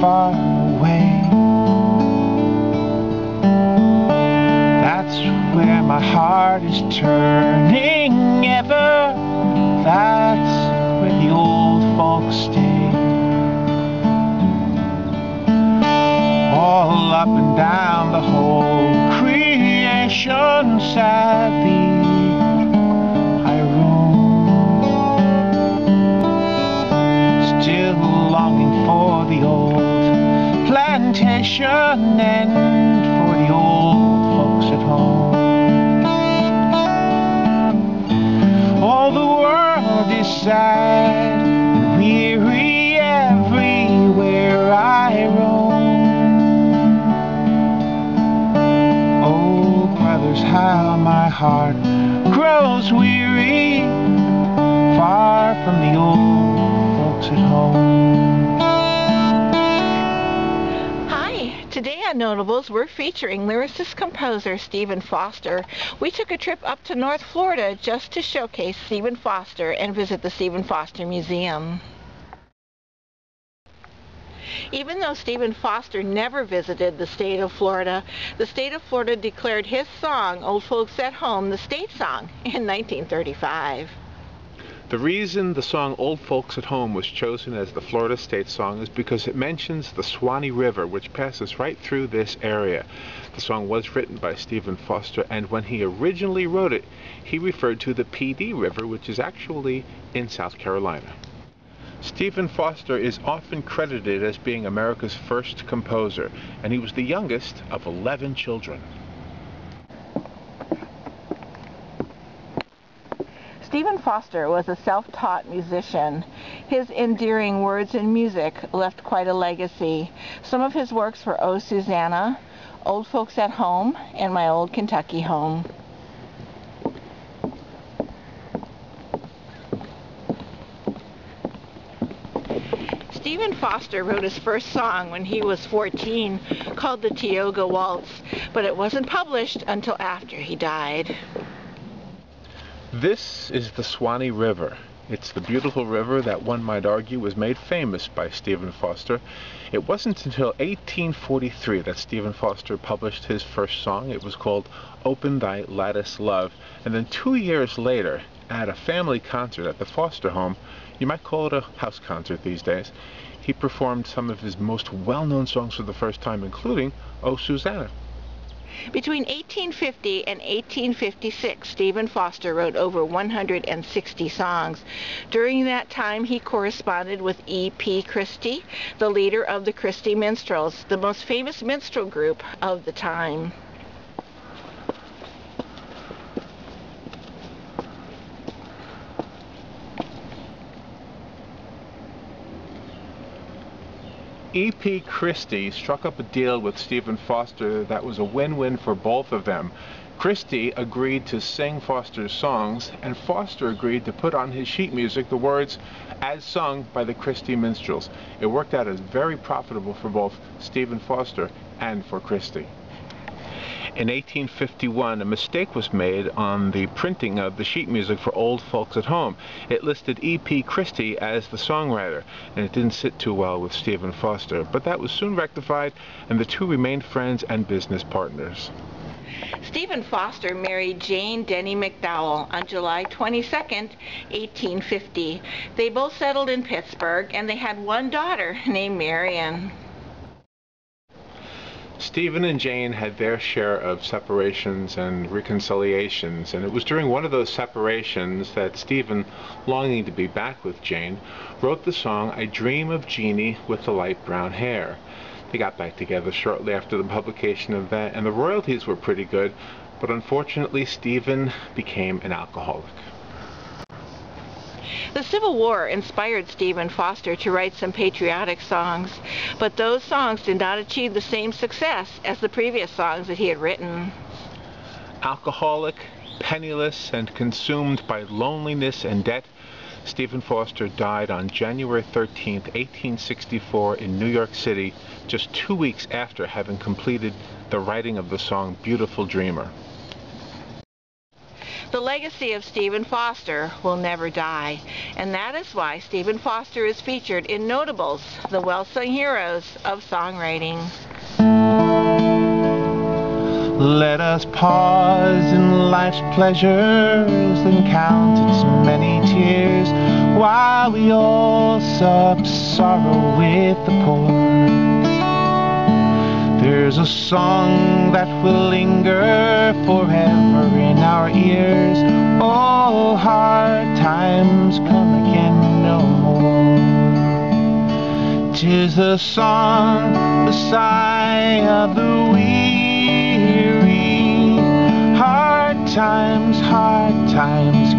far away. That's where my heart is turning ever. That's where the old folks stay. All up and down the whole creation, sadly I roam, still longing for the old plantation and for the old folks at home. All the world is sad and weary everywhere I roam. Oh, brothers, how my heart grows weary, far from the old folks at home. Hi, today on Notables we're featuring lyricist-composer Stephen Foster. We took a trip up to North Florida just to showcase Stephen Foster and visit the Stephen Foster Museum. Even though Stephen Foster never visited the state of Florida, the state of Florida declared his song, Old Folks at Home, the state song in 1935. The reason the song Old Folks at Home was chosen as the Florida state song is because it mentions the Swanee River, which passes right through this area. The song was written by Stephen Foster, and when he originally wrote it, he referred to the PD River, which is actually in South Carolina. Stephen Foster is often credited as being America's first composer, and he was the youngest of 11 children. Stephen Foster was a self-taught musician. His endearing words and music left quite a legacy. Some of his works were Oh Susanna, Old Folks at Home, and My Old Kentucky Home. Stephen Foster wrote his first song when he was 14, called the Tioga Waltz, but it wasn't published until after he died. This is the Swanee River. It's the beautiful river that one might argue was made famous by Stephen Foster. It wasn't until 1843 that Stephen Foster published his first song. It was called Open Thy Lattice Love. And then 2 years later, at a family concert at the Foster home, you might call it a house concert these days, he performed some of his most well-known songs for the first time, including Oh Susanna. Between 1850 and 1856, Stephen Foster wrote over 160 songs. During that time, he corresponded with E.P. Christie, the leader of the Christie Minstrels, the most famous minstrel group of the time. E.P. Christie struck up a deal with Stephen Foster that was a win-win for both of them. Christie agreed to sing Foster's songs, and Foster agreed to put on his sheet music the words as sung by the Christie Minstrels. It worked out as very profitable for both Stephen Foster and for Christie. In 1851, a mistake was made on the printing of the sheet music for Old Folks at Home. It listed E.P. Christie as the songwriter, and it didn't sit too well with Stephen Foster. But that was soon rectified, and the two remained friends and business partners. Stephen Foster married Jane Denny McDowell on July 22, 1850. They both settled in Pittsburgh, and they had one daughter named Marion. Stephen and Jane had their share of separations and reconciliations, and it was during one of those separations that Stephen, longing to be back with Jane, wrote the song I Dream of Jeannie with the Light Brown Hair. They got back together shortly after the publication of that, and the royalties were pretty good, but unfortunately Stephen became an alcoholic. The Civil War inspired Stephen Foster to write some patriotic songs, but those songs did not achieve the same success as the previous songs that he had written. Alcoholic, penniless, and consumed by loneliness and debt, Stephen Foster died on January 13, 1864 in New York City, just 2 weeks after having completed the writing of the song Beautiful Dreamer. The legacy of Stephen Foster will never die, and that is why Stephen Foster is featured in Notables, the well-sung heroes of songwriting. Let us pause in life's pleasures and count its many tears, while we all sup sorrow with the poor. There's a song that will linger forever in our ears. Oh, hard times come again no more. 'Tis the song, the sigh of the weary. Hard times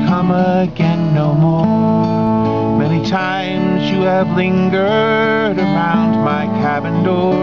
come again no more. Many times you have lingered around my cabin door,